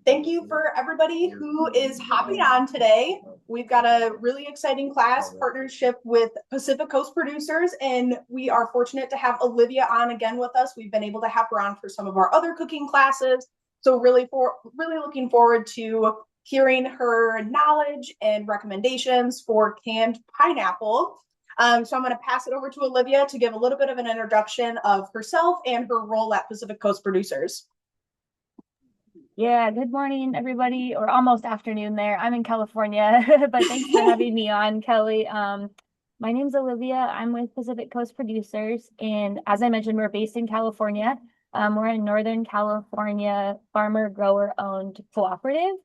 Thank you for everybody who is hopping on today. We've got a really exciting class partnership with Pacific Coast Producers, and we are fortunate to have Olivia on again with us. We've been able to have her on for some of our other cooking classes. So really looking forward to hearing her knowledge and recommendations for canned pineapple. So I'm going to pass it over to Olivia to give a little bit of an introduction of herself and her role at Pacific Coast Producers. Yeah, good morning, everybody, or almost afternoon there. I'm in California, but thanks for having me on, Kelly. My name's Olivia. I'm with Pacific Coast Producers, and as I mentioned, we're based in California. We're a Northern California farmer grower owned cooperative.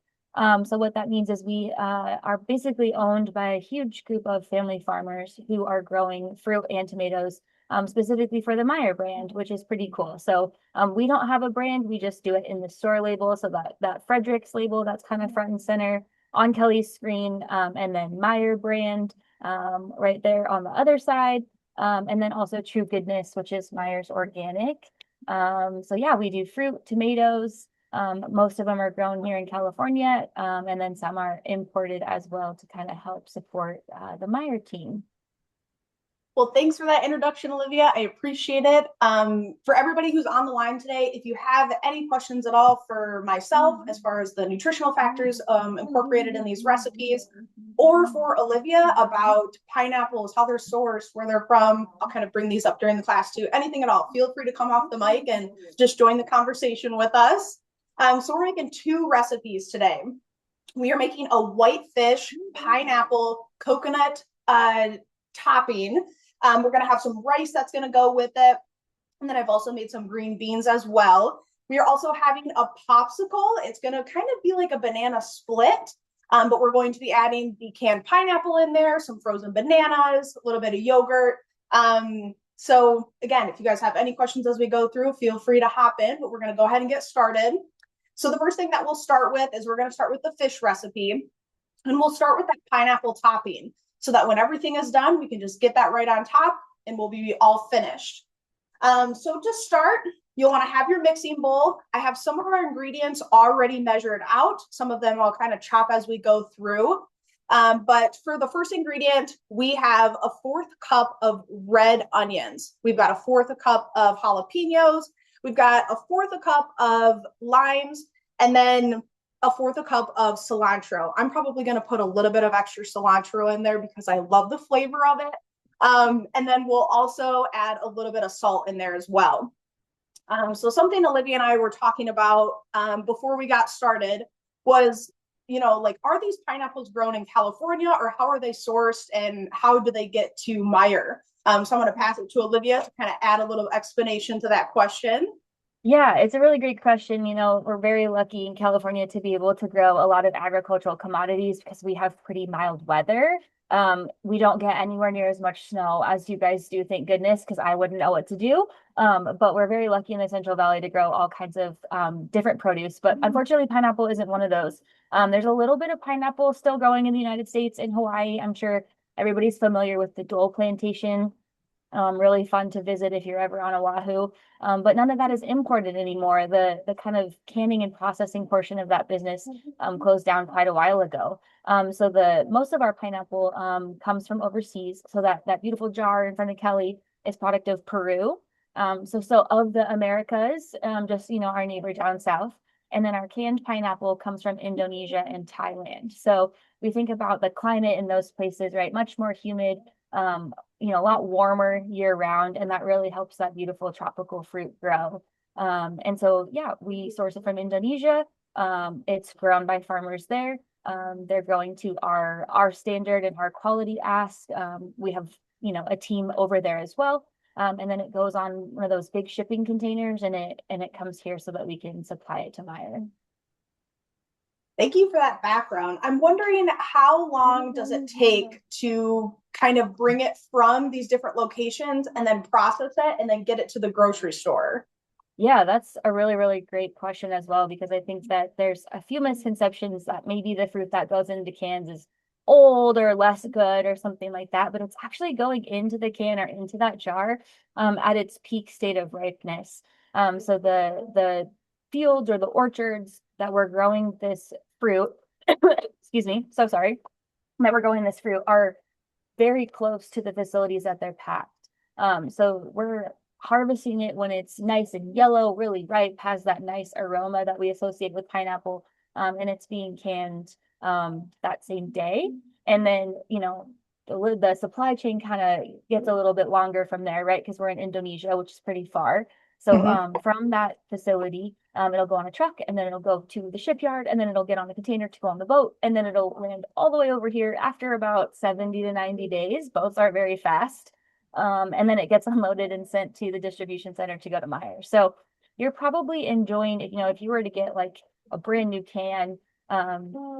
So what that means is we are basically owned by a huge group of family farmers who are growing fruit and tomatoes specifically for the Meyer brand, which is pretty cool. So we don't have a brand, we just do it in the store label. So that Frederick's label, that's kind of front and center on Kelly's screen, and then Meyer brand right there on the other side. And then also True Goodness, which is Meyer's organic. So yeah, we do fruit, tomatoes. Most of them are grown here in California, and then some are imported as well to kind of help support the Meyer team. Well, thanks for that introduction, Olivia. I appreciate it. For everybody who's on the line today, if you have any questions at all for myself, as far as the nutritional factors incorporated in these recipes, or for Olivia about pineapples, how they're sourced, where they're from, I'll kind of bring these up during the class too. Anything at all, feel free to come off the mic and just join the conversation with us. So we're making two recipes today. We are making a whitefish pineapple coconut topping. We're going to have some rice that's going to go with it. And then I've also made some green beans as well. We are also having a popsicle. It's going to kind of be like a banana split, but we're going to be adding the canned pineapple in there, some frozen bananas, a little bit of yogurt. So again, if you guys have any questions as we go through, feel free to hop in, but we're going to go ahead and get started. So the first thing that we'll start with is we're going to start with the fish recipe, and we'll start with that pineapple topping, so that when everything is done, we can just get that right on top and we'll be all finished. So to start, you'll want to have your mixing bowl. I have some of our ingredients already measured out. Some of them I'll kind of chop as we go through. But for the first ingredient, we have a 1/4 cup of red onions. We've got a 1/4 cup of jalapenos. We've got a 1/4 cup of limes, and then a 1/4 cup of cilantro. I'm probably going to put a little bit of extra cilantro in there because I love the flavor of it. And then we'll also add a little bit of salt in there as well. So something Olivia and I were talking about before we got started was, like, are these pineapples grown in California, or how are they sourced, and how do they get to Meyer? So I'm going to pass it to Olivia to kind of add a little explanation to that question. Yeah, it's a really great question. We're very lucky in California to be able to grow a lot of agricultural commodities because we have pretty mild weather. We don't get anywhere near as much snow as you guys do, thank goodness, because I wouldn't know what to do. But we're very lucky in the Central Valley to grow all kinds of different produce. But unfortunately, pineapple isn't one of those. There's a little bit of pineapple still growing in the United States. In Hawaii, I'm sure everybody's familiar with the Dole plantation. Really fun to visit if you're ever on Oahu. But none of that is imported anymore. The kind of canning and processing portion of that business closed down quite a while ago. So the most of our pineapple comes from overseas. So that beautiful jar in front of Kelly is product of Peru. So of the Americas, just our neighbor down south. And then our canned pineapple comes from Indonesia and Thailand. So we think about the climate in those places, right? Much more humid, a lot warmer year round, and that really helps that beautiful tropical fruit grow. And so, yeah, we source it from Indonesia. It's grown by farmers there. They're going to our standard and our quality ask. We have, a team over there as well. And then it goes on one of those big shipping containers, and it comes here so that we can supply it to Meyer. Thank you for that background. I'm wondering, how long does it take to kind of bring it from these different locations and then process it and then get it to the grocery store? Yeah, that's a really, really great question as well, because I think that there's a few misconceptions that maybe the fruit that goes into cans is old or less good or something like that, but it's actually going into the can or into that jar at its peak state of ripeness. So the fields or the orchards that we're growing this fruit, excuse me, so sorry, that we're growing this fruit are very close to the facilities that they're packed. So we're harvesting it when it's nice and yellow, really ripe, has that nice aroma that we associate with pineapple, and it's being canned that same day. And then, the supply chain kind of gets a little bit longer from there, right? Because we're in Indonesia, which is pretty far. So from that facility, it'll go on a truck and then it'll go to the shipyard and then it'll get on the container to go on the boat and then it'll land all the way over here after about 70 to 90 days. Boats are very fast. And then it gets unloaded and sent to the distribution center to go to Meyer. So you're probably enjoying it, if you were to get like a brand new can,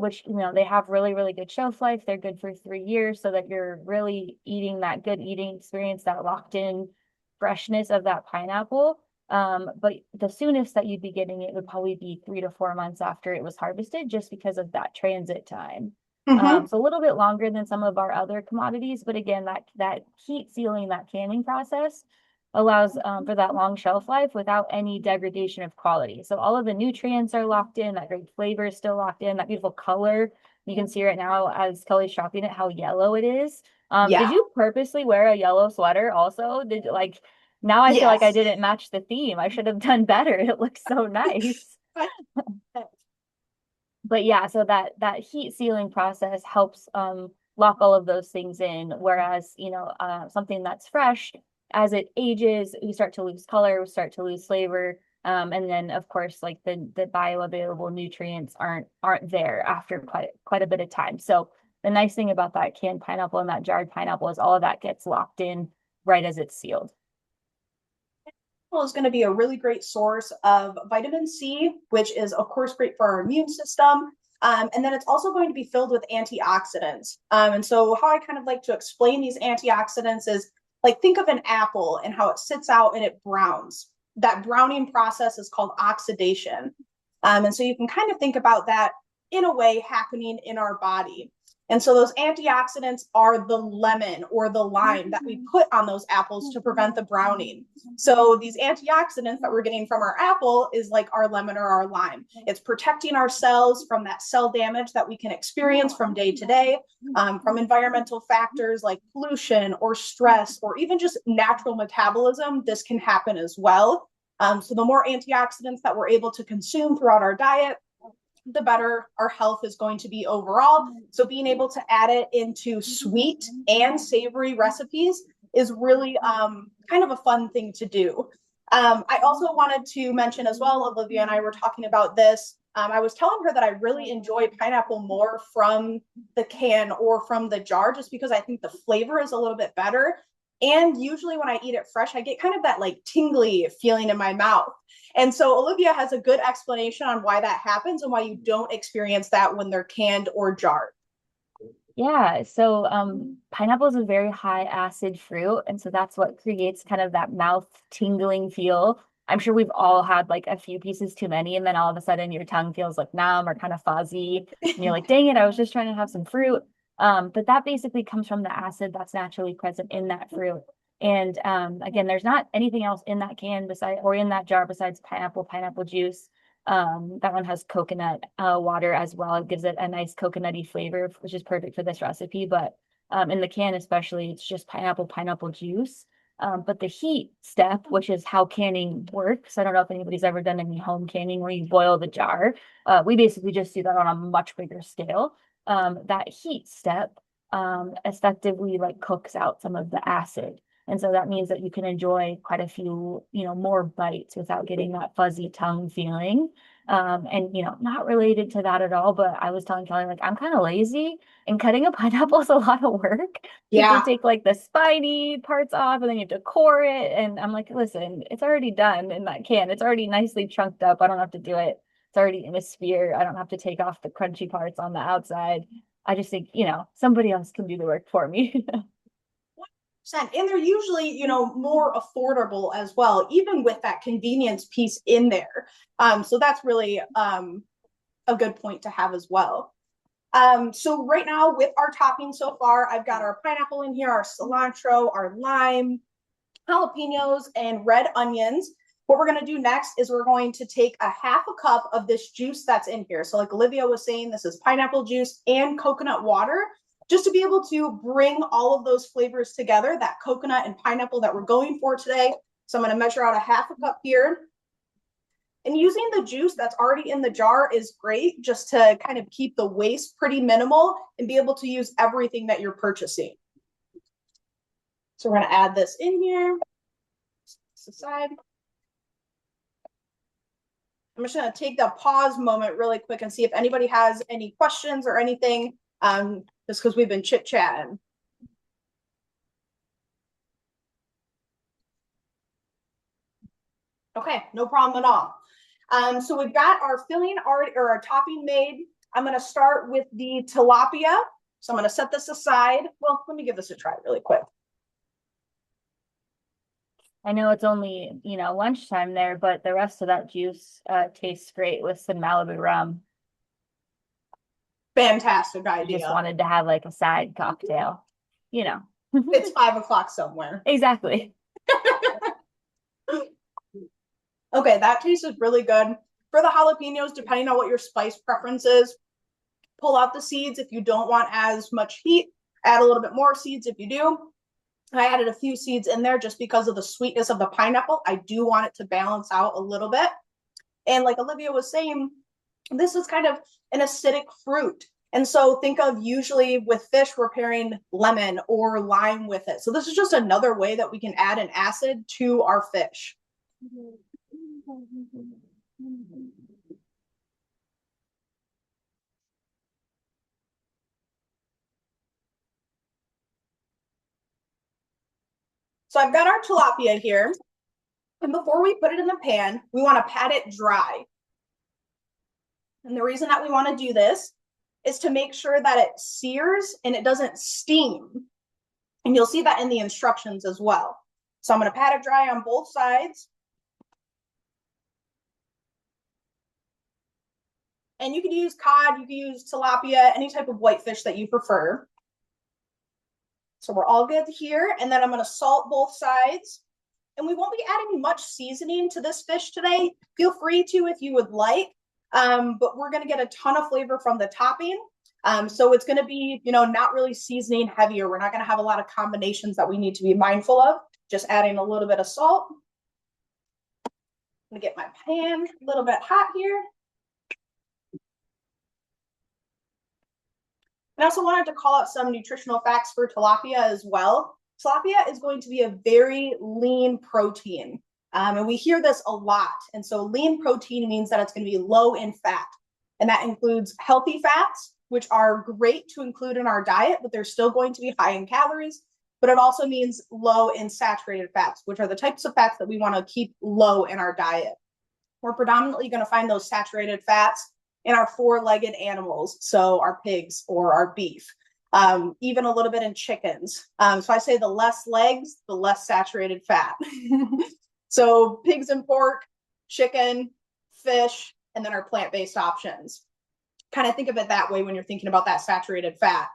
which, they have really, really good shelf life. They're good for 3 years so that you're really eating that good eating experience, that locked in freshness of that pineapple. But the soonest that you'd be getting it would probably be 3 to 4 months after it was harvested, just because of that transit time. So a little bit longer than some of our other commodities, but again, that heat sealing, that canning process allows for that long shelf life without any degradation of quality. So all of the nutrients are locked in, that great flavor is still locked in, that beautiful color. You can see right now as Kelly's shopping it, how yellow it is. Did you purposely wear a yellow sweater also? Now I feel like I didn't match the theme. I should have done better. It looks so nice. But yeah, so that heat sealing process helps lock all of those things in. Whereas, something that's fresh, as it ages, we start to lose color, we start to lose flavor. And then of course, like the bioavailable nutrients aren't there after quite a bit of time. So the nice thing about that canned pineapple and that jarred pineapple is all of that gets locked in right as it's sealed. Is going to be a really great source of vitamin C, which is of course great for our immune system. And then it's also going to be filled with antioxidants. And so how I kind of like to explain these antioxidants is like, think of an apple and how it sits out and it browns. That browning process is called oxidation. And so you can kind of think about that in a way happening in our body. And so those antioxidants are the lemon or the lime that we put on those apples to prevent the browning. So these antioxidants that we're getting from our apple is like our lemon or our lime. It's protecting our cells from that cell damage that we can experience from day to day, from environmental factors like pollution or stress, or even just natural metabolism. This can happen as well. So the more antioxidants that we're able to consume throughout our diet, the better our health is going to be overall. So being able to add it into sweet and savory recipes is really kind of a fun thing to do. I also wanted to mention as well, Olivia and I were talking about this. I was telling her that I really enjoy pineapple more from the can or from the jar, just because I think the flavor is a little bit better. And usually when I eat it fresh, I get kind of that like tingly feeling in my mouth. And so Olivia has a good explanation on why that happens and why you don't experience that when they're canned or jarred. Yeah, so pineapple is a very high acid fruit, and so that's what creates kind of that mouth tingling feel. I'm sure we've all had like a few pieces too many, and then all of a sudden your tongue feels like numb or kind of fuzzy, and you're like, dang it, I was just trying to have some fruit. But that basically comes from the acid that's naturally present in that fruit. And again, there's not anything else in that can beside or in that jar besides pineapple juice. That one has coconut water as well. It gives it a nice coconutty flavor, which is perfect for this recipe. But in the can especially, it's just pineapple juice. But the heat step, which is how canning works, I don't know if anybody's ever done any home canning where you boil the jar. We basically just do that on a much bigger scale. That heat step effectively like cooks out some of the acid. And so that means that you can enjoy quite a few, more bites without getting that fuzzy tongue feeling. And not related to that at all, but I was telling Kelly, like, I'm kind of lazy and cutting a pineapple is a lot of work. You have to take like the spiny parts off and then you have to core it. And I'm like, listen, it's already done in that can. It's already nicely chunked up. I don't have to do it. It's already in a sphere. I don't have to take off the crunchy parts on the outside. I just think, somebody else can do the work for me. And they're usually, more affordable as well, even with that convenience piece in there. So that's really a good point to have as well. So right now with our toppings so far, I've got our pineapple in here, our cilantro, our lime, jalapenos, and red onions. What we're going to do next is we're going to take a half a cup of this juice that's in here. So like Olivia was saying, this is pineapple juice and coconut water, just to be able to bring all of those flavors together, that coconut and pineapple that we're going for today. So I'm going to measure out a half a cup here. And using the juice that's already in the jar is great, just to kind of keep the waste pretty minimal and be able to use everything that you're purchasing. So we're going to add this in here. This aside. I'm just going to take the pause moment really quick and see if anybody has any questions or anything, just because we've been chit-chatting. Okay, no problem at all. So we've got our filling already, or our topping made. I'm going to start with the tilapia. So I'm going to set this aside. Well, let me give this a try really quick. I know it's only, lunchtime there, but the rest of that juice tastes great with some Malibu rum. Fantastic idea. Just wanted to have like a side cocktail, It's 5 o'clock somewhere. Exactly. Okay, that tastes really good. For the jalapenos, depending on what your spice preference is, pull out the seeds if you don't want as much heat. Add a little bit more seeds if you do. I added a few seeds in there just because of the sweetness of the pineapple. I do want it to balance out a little bit. And like Olivia was saying, this is kind of an acidic fruit. And so think of usually with fish, we're pairing lemon or lime with it. So this is just another way that we can add an acid to our fish. So I've got our tilapia here. And before we put it in the pan, we want to pat it dry. And the reason that we want to do this is to make sure that it sears and it doesn't steam. And you'll see that in the instructions as well. So I'm going to pat it dry on both sides. And you can use cod, you can use tilapia, any type of whitefish that you prefer. So we're all good here. And then I'm going to salt both sides. And we won't be adding much seasoning to this fish today. Feel free to if you would like. But we're going to get a ton of flavor from the topping. So it's going to be, not really seasoning heavier. We're not going to have a lot of combinations that we need to be mindful of. Just adding a little bit of salt. I'm going to get my pan a little bit hot here. I also wanted to call out some nutritional facts for tilapia as well. Tilapia is going to be a very lean protein. And we hear this a lot. And so lean protein means that it's going to be low in fat. And that includes healthy fats, which are great to include in our diet, but they're still going to be high in calories. But it also means low in saturated fats, which are the types of fats that we want to keep low in our diet. We're predominantly going to find those saturated fats in our four-legged animals, so our pigs or our beef, even a little bit in chickens. So I say the less legs, the less saturated fat. So pigs and pork, chicken, fish, and then our plant-based options. Kind of think of it that way when you're thinking about that saturated fat.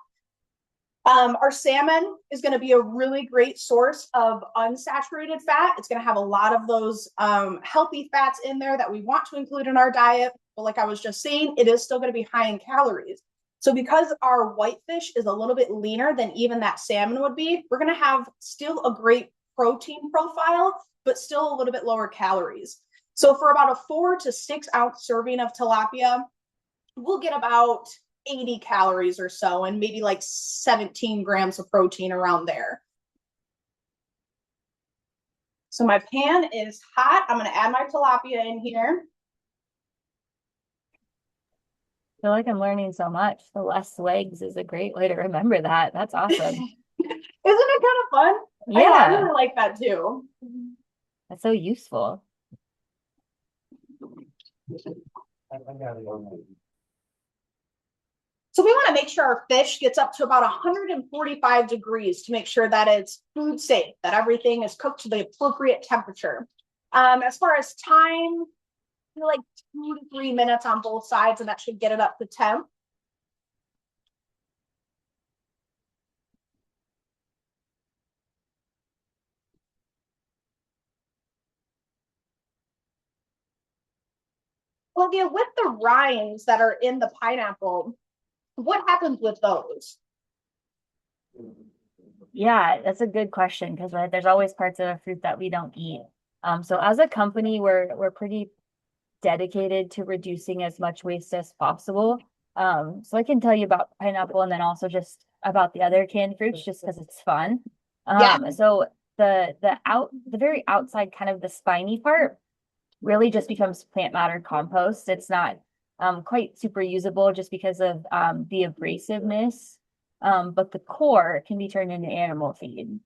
Our salmon is going to be a really great source of unsaturated fat. It's going to have a lot of those healthy fats in there that we want to include in our diet. But like I was just saying, it is still going to be high in calories. So because our whitefish is a little bit leaner than even that salmon would be, we're going to have still a great protein profile, but still a little bit lower calories. So for about a 4 to 6 ounce serving of tilapia, we'll get about 80 calories or so and maybe like 17 grams of protein around there. So my pan is hot. I'm going to add my tilapia in here. I feel like I'm learning so much. The less legs is a great way to remember that. That's awesome. Isn't it kind of fun? Yeah. I really like that too. That's so useful. So we want to make sure our fish gets up to about 145 degrees to make sure that it's food safe, that everything is cooked to the appropriate temperature. As far as time, like 2 to 3 minutes on both sides, and that should get it up to temp. Olivia, with the rinds that are in the pineapple, what happens with those? Yeah, that's a good question because there's always parts of a fruit that we don't eat. So as a company, we're pretty dedicated to reducing as much waste as possible. So I can tell you about pineapple and then also just about the other canned fruits just because it's fun. Yeah. So the very outside kind of the spiny part really just becomes plant matter compost. It's not quite super usable just because of the abrasiveness. But the core can be turned into animal feed.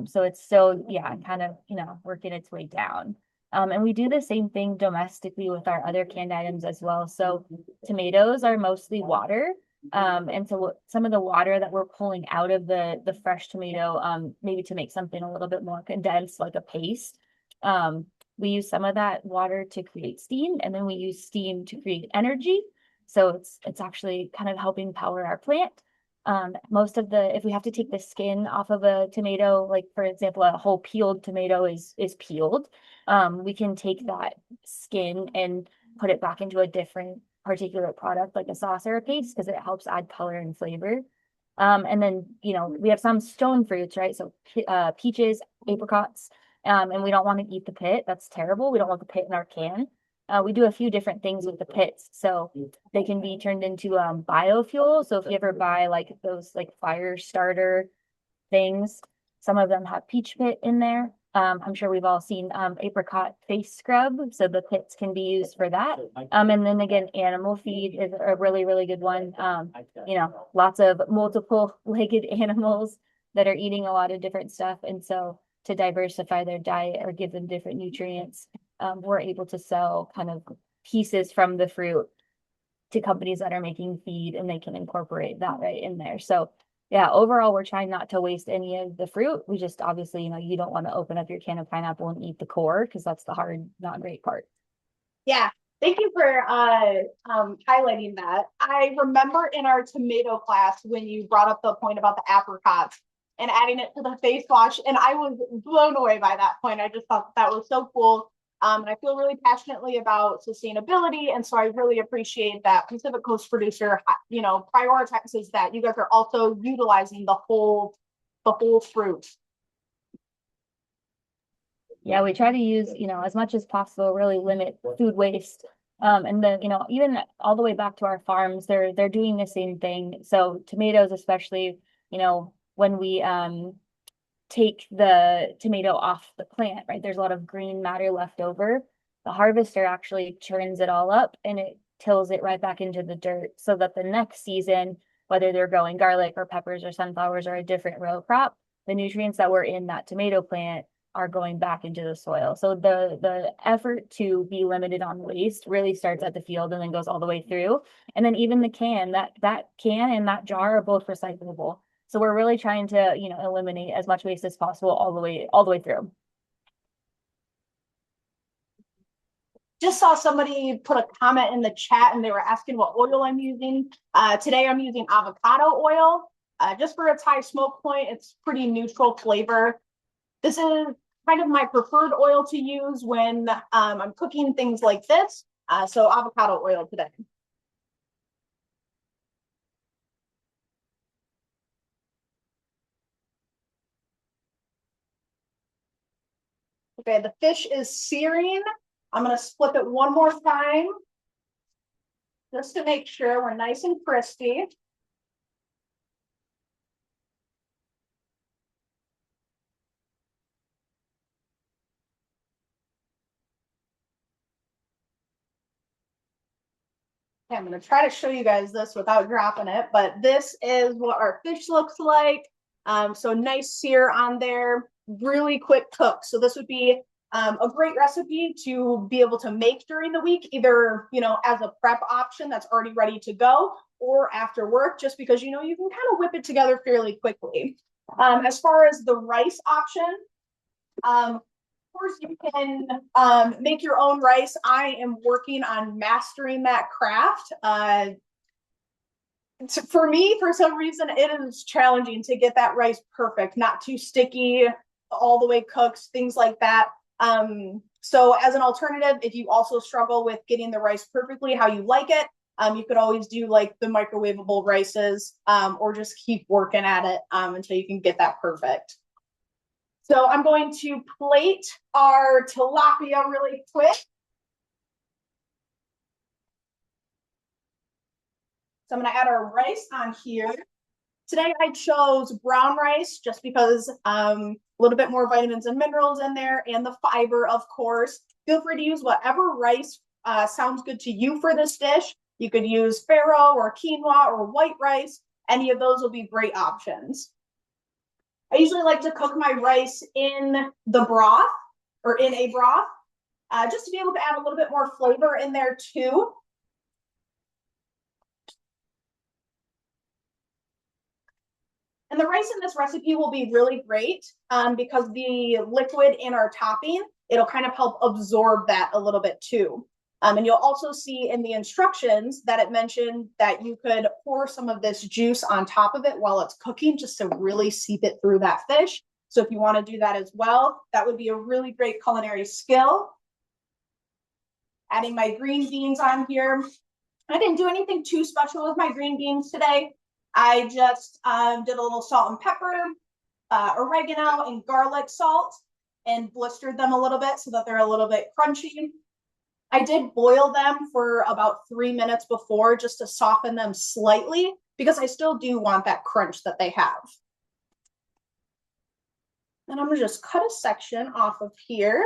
So it's still, yeah, kind of, working its way down. And we do the same thing domestically with our other canned items as well. So tomatoes are mostly water. And so some of the water that we're pulling out of the fresh tomato, maybe to make something a little bit more condensed, like a paste. We use some of that water to create steam, and then we use steam to create energy. So it's actually kind of helping power our plant. Most of if we have to take the skin off of a tomato, like for example, a whole peeled tomato is peeled. We can take that skin and put it back into a different particulate product, like a sauce or a paste, because it helps add color and flavor. And then, we have some stone fruits, right? So peaches, apricots, and we don't want to eat the pit. That's terrible. We don't want the pit in our can. We do a few different things with the pits. So they can be turned into biofuel. So if you ever buy like those like fire starter things, some of them have peach pit in there. I'm sure we've all seen apricot face scrub. So the pits can be used for that. And then again, animal feed is a really, really good one. Lots of multiple legged animals that are eating a lot of different stuff. And so to diversify their diet or give them different nutrients, we're able to sell kind of pieces from the fruit to companies that are making feed, and they can incorporate that right in there. So yeah, overall, we're trying not to waste any of the fruit. We just obviously, you don't want to open up your can of pineapple and eat the core because that's the hard, not great part. Yeah, thank you for highlighting that. I remember in our tomato class when you brought up the point about the apricots and adding it to the face wash, and I was blown away by that point. I just thought that was so cool. And I feel really passionately about sustainability, and so I really appreciate that Pacific Coast Producer, prioritizes that. You guys are also utilizing the whole fruit. Yeah, we try to use, as much as possible, really limit food waste. And then, even all the way back to our farms, they're doing the same thing. So tomatoes, especially, when we take the tomato off the plant, right? There's a lot of green matter left over. The harvester actually churns it all up and it tills it right back into the dirt so that the next season, whether they're growing garlic or peppers or sunflowers or a different row crop, the nutrients that were in that tomato plant are going back into the soil. So the effort to be limited on waste really starts at the field and then goes all the way through. And then even the can, that can and that jar are both recyclable. So we're really trying to, eliminate as much waste as possible all the way through. Just saw somebody put a comment in the chat and they were asking what oil I'm using. Today I'm using avocado oil. Just for its high smoke point, it's pretty neutral flavor. This is kind of my preferred oil to use when I'm cooking things like this. So avocado oil today. Okay, the fish is searing. I'm going to flip it one more time just to make sure we're nice and crispy. Okay, I'm going to try to show you guys this without dropping it, but this is what our fish looks like. So nice sear on there, really quick cook. So this would be a great recipe to be able to make during the week, either, as a prep option that's already ready to go, or after work, just because, you can kind of whip it together fairly quickly. As far as the rice option, of course, you can make your own rice. I am working on mastering that craft. For me, for some reason, it is challenging to get that rice perfect, not too sticky, all the way cooked, things like that. So as an alternative, if you also struggle with getting the rice perfectly how you like it, you could always do like the microwavable rices, or just keep working at it until you can get that perfect. So I'm going to plate our tilapia really quick. So I'm going to add our rice on here. Today I chose brown rice just because a little bit more vitamins and minerals in there, and the fiber, of course. Feel free to use whatever rice sounds good to you for this dish. You could use farro or quinoa or white rice. Any of those will be great options. I usually like to cook my rice in the broth or in a broth, just to be able to add a little bit more flavor in there too. And the rice in this recipe will be really great because the liquid in our topping, it'll kind of help absorb that a little bit too. And you'll also see in the instructions that it mentioned that you could pour some of this juice on top of it while it's cooking, just to really seep it through that fish. So if you want to do that as well, that would be a really great culinary skill. Adding my green beans on here. I didn't do anything too special with my green beans today. I just did a little salt and pepper, oregano and garlic salt, and blistered them a little bit so that they're a little bit crunchy. I did boil them for about 3 minutes before just to soften them slightly because I still do want that crunch that they have. And I'm gonna just cut a section off of here.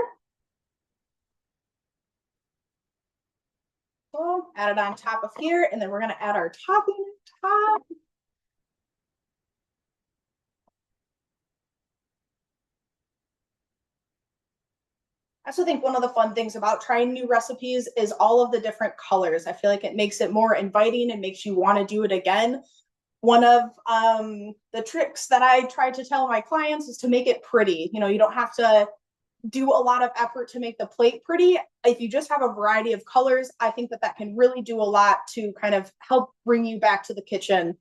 So add it on top of here, and then we're gonna add our topping on top. I also think one of the fun things about trying new recipes is all of the different colors. I feel like it makes it more inviting and makes you want to do it again. One of the tricks that I try to tell my clients is to make it pretty. You know, you don't have to do a lot of effort to make the plate pretty. If you just have a variety of colors, I think that that can really do a lot to kind of help bring you back to the kitchen.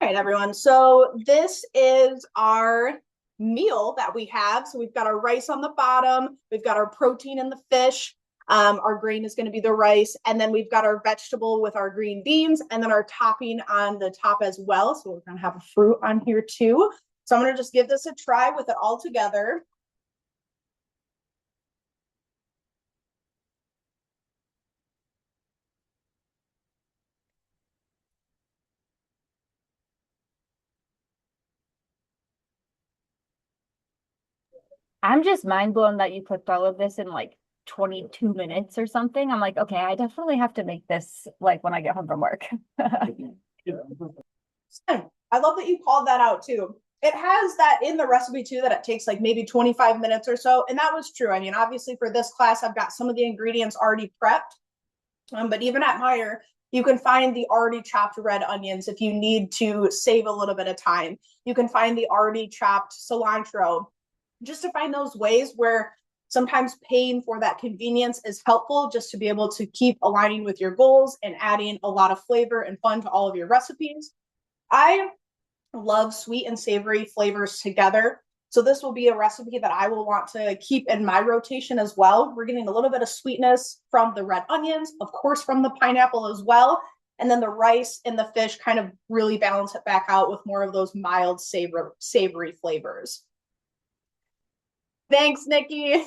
All right, everyone. So this is our meal that we have. So we've got our rice on the bottom. We've got our protein in the fish. Our grain is going to be the rice. And then we've got our vegetable with our green beans, and then our topping on the top as well. So we're going to have a fruit on here too. So I'm going to just give this a try with it all together. I'm just mind blown that you cooked all of this in like 22 minutes or something. I'm like, okay, I definitely have to make this like when I get home from work. I love that you called that out too. It has that in the recipe too, that it takes like maybe 25 minutes or so. And that was true. I mean, obviously for this class, I've got some of the ingredients already prepped. But even at Meijer, you can find the already chopped red onions if you need to save a little bit of time. You can find the already chopped cilantro, just to find those ways where sometimes paying for that convenience is helpful, just to be able to keep aligning with your goals and adding a lot of flavor and fun to all of your recipes. I love sweet and savory flavors together. So this will be a recipe that I will want to keep in my rotation as well. We're getting a little bit of sweetness from the red onions, of course, from the pineapple as well. And then the rice and the fish kind of really balance it back out with more of those mild savory flavors. Thanks, Nikki.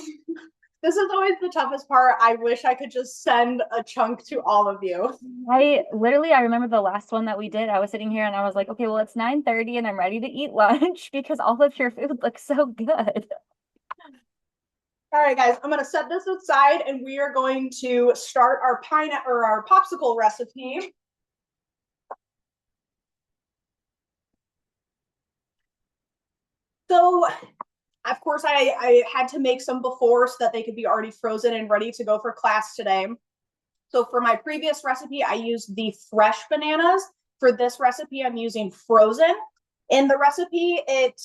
This is always the toughest part. I wish I could just send a chunk to all of you. I remember the last one that we did. I was sitting here and I was like, okay, well, it's 9:30 and I'm ready to eat lunch because all of your food looks so good. All right, guys, I'm going to set this aside and we are going to start our our popsicle recipe. So of course, I had to make some before so that they could be already frozen and ready to go for class today. So for my previous recipe, I used the fresh bananas. For this recipe, I'm using frozen. In the recipe, it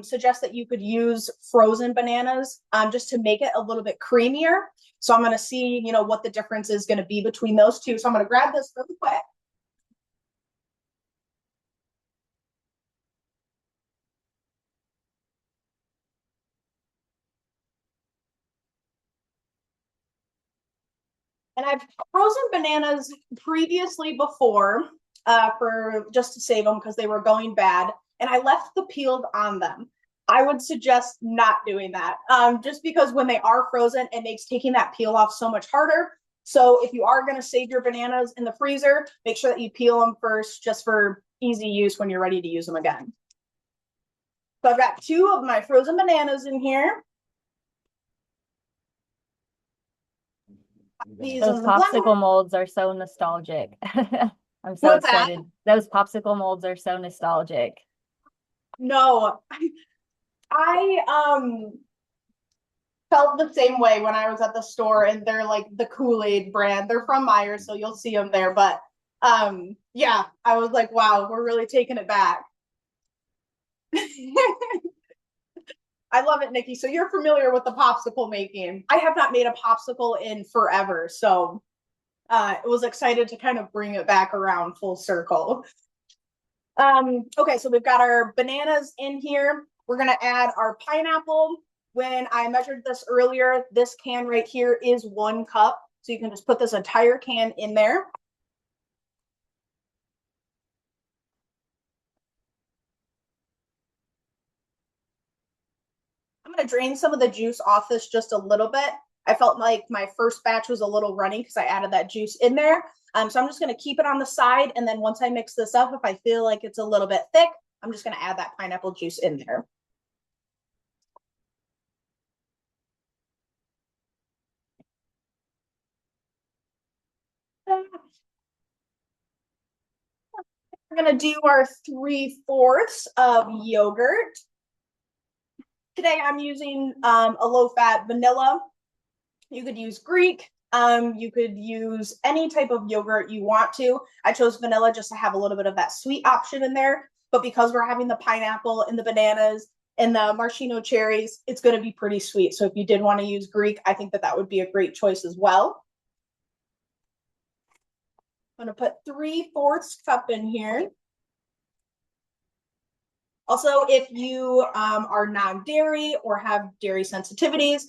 suggests that you could use frozen bananas just to make it a little bit creamier. So I'm going to see, you know, what the difference is going to be between those two. So I'm going to grab this really quick. And I've frozen bananas previously before for just to save them because they were going bad, and I left the peeled on them. I would suggest not doing that, just because when they are frozen, it makes taking that peel off so much harder. So if you are going to save your bananas in the freezer, make sure that you peel them first, just for easy use when you're ready to use them again. So I've got 2 of my frozen bananas in here. These Those popsicle molds are so nostalgic. I'm so What's excited. That? Those popsicle molds are so nostalgic. No, I felt the same way when I was at the store, and they're like the Kool-Aid brand. They're from Meijer, so you'll see them there. But yeah, I was like, wow, we're really taking it back. I love it, Nikki. So you're familiar with the popsicle making. I have not made a popsicle in forever, so it was excited to kind of bring it back around full circle. Okay, so we've got our bananas in here. We're gonna add our pineapple. When I measured this earlier, this can right here is 1 cup. So you can just put this entire can in there. I'm going to drain some of the juice off this just a little bit. I felt like my first batch was a little runny because I added that juice in there. So I'm just going to keep it on the side. And then once I mix this up, if I feel like it's a little bit thick, I'm just going to add that pineapple juice in there. We're going to do our 3/4 of yogurt. Today I'm using a low-fat vanilla. You could use Greek. You could use any type of yogurt you want to. I chose vanilla just to have a little bit of that sweet option in there. But because we're having the pineapple and the bananas and the maraschino cherries, it's going to be pretty sweet. So if you did want to use Greek, I think that that would be a great choice as well. I'm going to put 3/4 cup in here. Also, if you are non-dairy or have dairy sensitivities,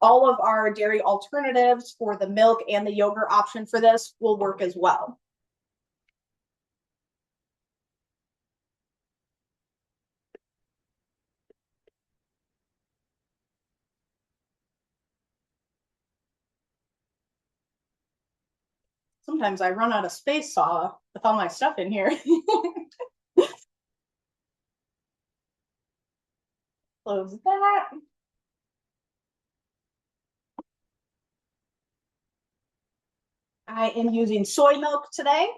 all of our dairy alternatives for the milk and the yogurt option for this will work as well. Sometimes I run out of space saw with all my stuff in here. Close that. I am using soy milk today,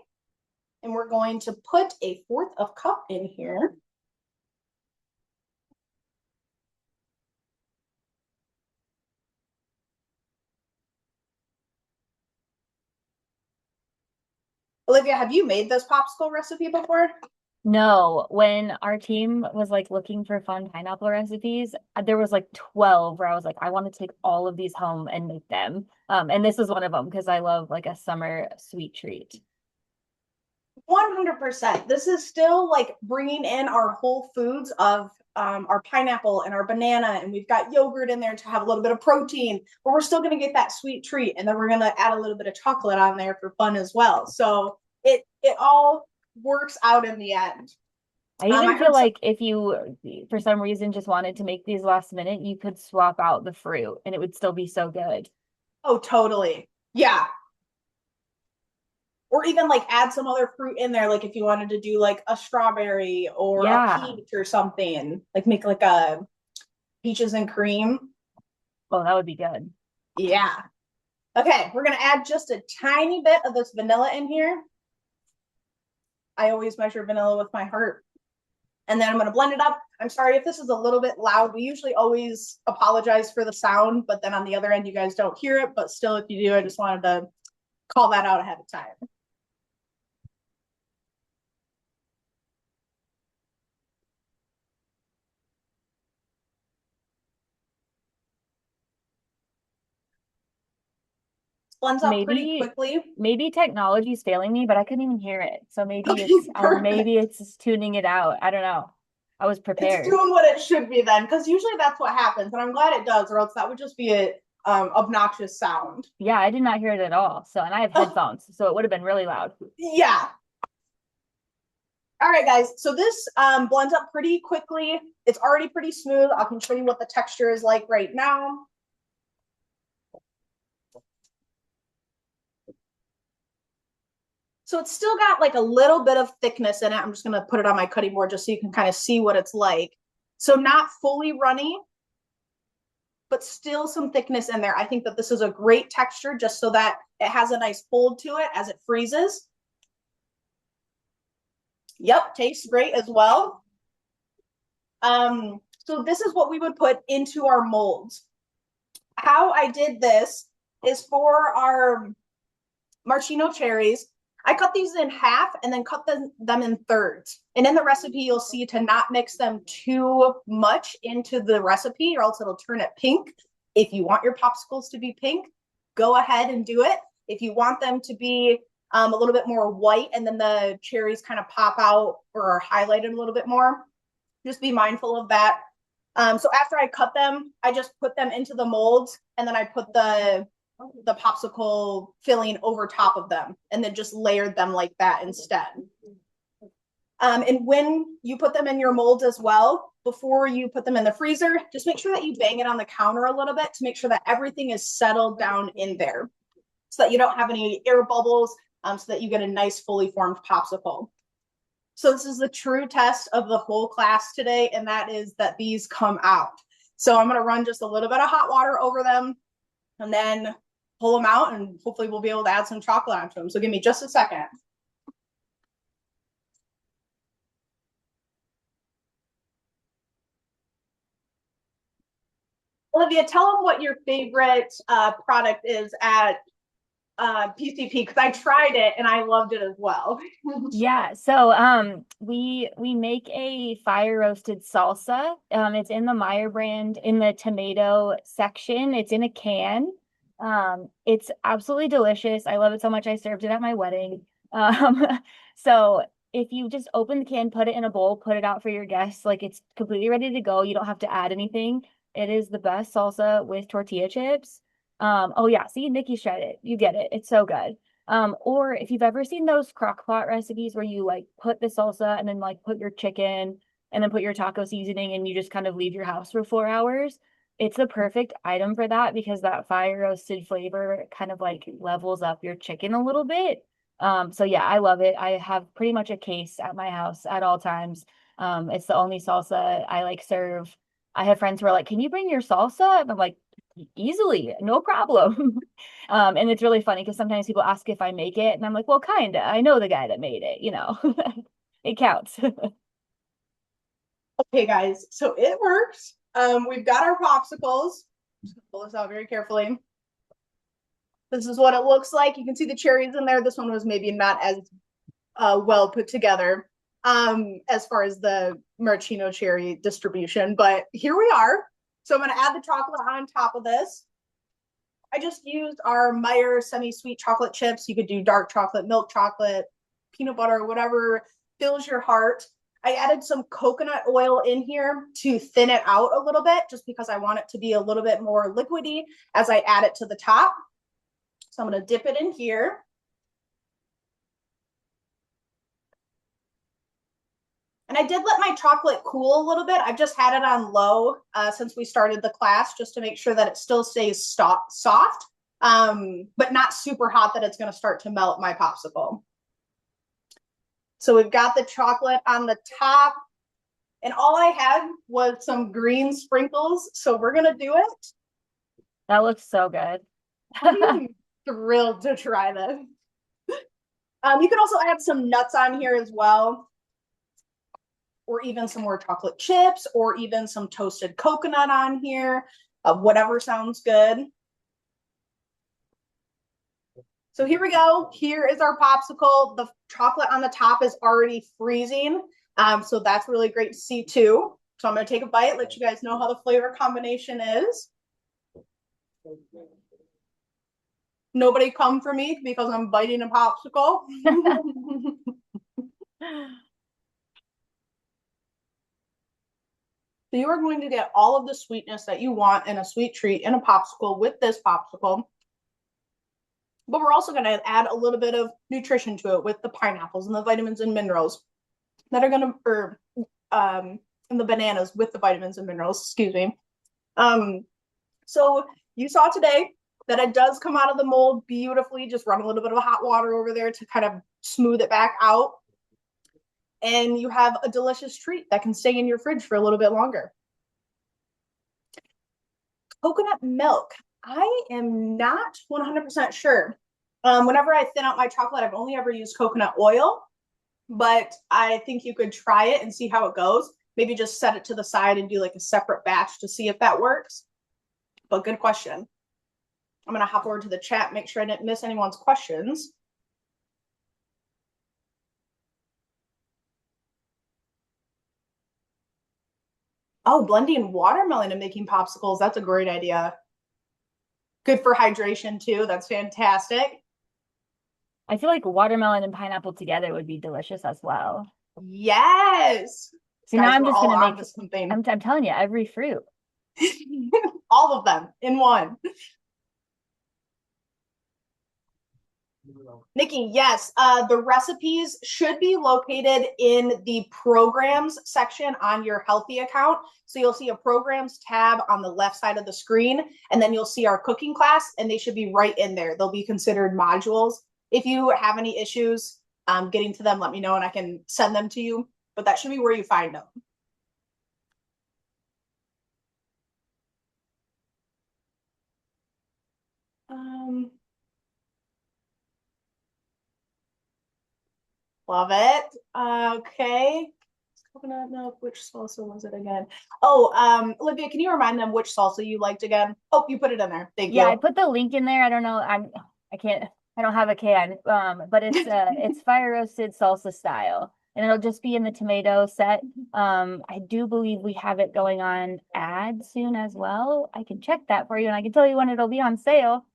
and we're going to put 1/4 cup in here. Olivia, have you made this popsicle recipe before? No, when our team was like looking for fun pineapple recipes, there was like 12 where I was like, I want to take all of these home and make them. And this is one of them because I love like a summer sweet treat. 100%. This is still like bringing in our whole foods of our pineapple and our banana, and we've got yogurt in there to have a little bit of protein, but we're still going to get that sweet treat, and then we're going to add a little bit of chocolate on there for fun as well. So it all works out in the end. I even feel like if you, for some reason, just wanted to make these last minute, you could swap out the fruit and it would still be so good. Oh, totally. Yeah. Or even like add some other fruit in there, like if you wanted to do like a strawberry or a peach or something, like make like a peaches and cream. Oh, that would be good. Yeah. Okay, we're gonna add just a tiny bit of this vanilla in here. I always measure vanilla with my heart. And then I'm going to blend it up. I'm sorry if this is a little bit loud. We usually always apologize for the sound, but then on the other end, you guys don't hear it. But still, if you do, I just wanted to call that out ahead of time. Blends up pretty quickly. Maybe technology is failing me, but I couldn't even hear it. So maybe it's just tuning it out. I don't know. I was prepared. It's doing what it should be then, because usually that's what happens, and I'm glad it does, or else that would just be a obnoxious sound. Yeah, I did not hear it at all. So, and I have headphones, so it would have been really loud. Yeah. All right, guys. So this blends up pretty quickly. It's already pretty smooth. I can show you what the texture is like right now. So it's still got like a little bit of thickness in it. I'm just going to put it on my cutting board just so you can kind of see what it's like. So not fully runny, but still some thickness in there. I think that this is a great texture just so that it has a nice hold to it as it freezes. Yep, tastes great as well. So this is what we would put into our molds. How I did this is for our maraschino cherries, I cut these in half and then cut them in thirds. And in the recipe, you'll see to not mix them too much into the recipe or else it'll turn it pink. If you want your popsicles to be pink, go ahead and do it. If you want them to be a little bit more white and then the cherries kind of pop out or are highlighted a little bit more, just be mindful of that. So after I cut them, I just put them into the molds and then I put the popsicle filling over top of them and then just layered them like that instead. And when you put them in your molds as well, before you put them in the freezer, just make sure that you bang it on the counter a little bit to make sure that everything is settled down in there so that you don't have any air bubbles, so that you get a nice fully formed popsicle. So this is the true test of the whole class today, and that is that these come out. So I'm going to run just a little bit of hot water over them and then pull them out, and hopefully we'll be able to add some chocolate onto them. So give me just a second. Olivia, tell them what your favorite product is at PCP, because I tried it and I loved it as well. Yeah, so we make a fire roasted salsa. It's in the Meyer brand in the tomato section. It's in a can. It's absolutely delicious. I love it so much I served it at my wedding. Um, so if you just open the can, put it in a bowl, put it out for your guests, like it's completely ready to go. You don't have to add anything. It is the best salsa with tortilla chips. Oh yeah, see, Nikki shred it. You get it. It's so good. Or if you've ever seen those crock pot recipes where you like put the salsa and then like put your chicken and then put your taco seasoning and you just kind of leave your house for 4 hours, it's the perfect item for that because that fire roasted flavor kind of like levels up your chicken a little bit. So yeah, I love it. I have pretty much a case at my house at all times. It's the only salsa I like serve. I have friends who are like, "Can you bring your salsa?" And I'm like, easily, no problem. And it's really funny because sometimes people ask if I make it, and I'm like, well, kinda. I know the guy that made it, it counts. Okay, guys, so it works. We've got our popsicles. Just gonna pull this out very carefully. This is what it looks like. You can see the cherries in there. This one was maybe not as well put together as far as the maraschino cherry distribution, but here we are. So I'm going to add the chocolate on top of this. I just used our Meyer semi-sweet chocolate chips. You could do dark chocolate, milk chocolate, peanut butter, whatever fills your heart. I added some coconut oil in here to thin it out a little bit, just because I want it to be a little bit more liquidy as I add it to the top. So I'm going to dip it in here. And I did let my chocolate cool a little bit. I've just had it on low since we started the class, just to make sure that it still stays soft, but not super hot that it's going to start to melt my popsicle. So we've got the chocolate on the top, and all I had was some green sprinkles. So we're going to do it. That looks so good. I'm thrilled to try this. You can also add some nuts on here as well, or even some more chocolate chips, or even some toasted coconut on here, whatever sounds good. So here we go. Here is our popsicle. The chocolate on the top is already freezing. So that's really great to see too. So I'm going to take a bite, let you guys know how the flavor combination is. Nobody come for me because I'm biting a popsicle. So you are going to get all of the sweetness that you want in a sweet treat in a popsicle with this popsicle. But we're also going to add a little bit of nutrition to it with the pineapples and the vitamins and minerals that are going to, and the bananas with the vitamins and minerals, excuse me. So you saw today that it does come out of the mold beautifully. Just run a little bit of hot water over there to kind of smooth it back out. And you have a delicious treat that can stay in your fridge for a little bit longer. Coconut milk. I am not 100% sure. Whenever I thin out my chocolate, I've only ever used coconut oil, but I think you could try it and see how it goes. Maybe just set it to the side and do like a separate batch to see if that works. But good question. I'm going to hop over to the chat, make sure I didn't miss anyone's questions. Oh, blending watermelon and making popsicles. That's a great idea. Good for hydration too. That's fantastic. I feel like watermelon and pineapple together would be delicious as well. Yes. So Guys, now I'm we're just all gonna on make, to something. I'm telling you, every fruit. All of them in one. Nikki, yes, the recipes should be located in the programs section on your Healthy account. So you'll see a programs tab on the left side of the screen, and then you'll see our cooking class, and they should be right in there. They'll be considered modules. If you have any issues getting to them, let me know and I can send them to you, but that should be where you find them. Love it. Okay. Coconut milk. Which salsa was it again? Oh, Olivia, can you remind them which salsa you liked again? Oh, you put it in there. Thank Yeah, you. I put the link in there. I don't know. I can't, I don't have a can. But it's fire roasted salsa style. And it'll just be in the tomato set. I do believe we have it going on ad soon as well. I can check that for you and I can tell you when it'll be on sale.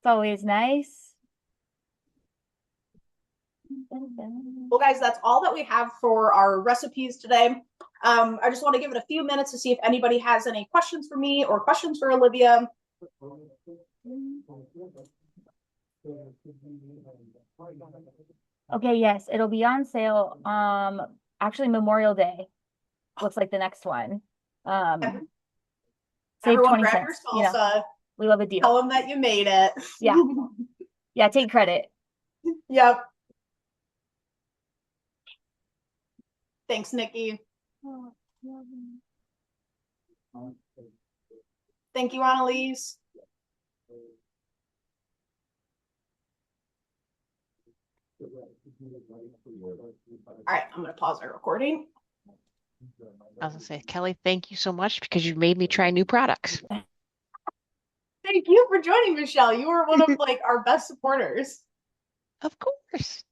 It's always nice. Well, guys, that's all that we have for our recipes today. I just want to give it a few minutes to see if anybody has any questions for me or questions for Olivia. Okay, yes, it'll be on sale. Actually Memorial Day looks like the next one. Save Everyone 20 grab your cents. You know, salsa. we love a deal. Tell them that you made it. Yeah. Yeah, take credit. Yep. Thanks, Nikki. Thank you, Annalise. All right, I'm going to pause my recording. I was gonna say, Kelly, thank you so much because you made me try new products. Thank you for joining, Michelle. You were one of like our best supporters. Of course.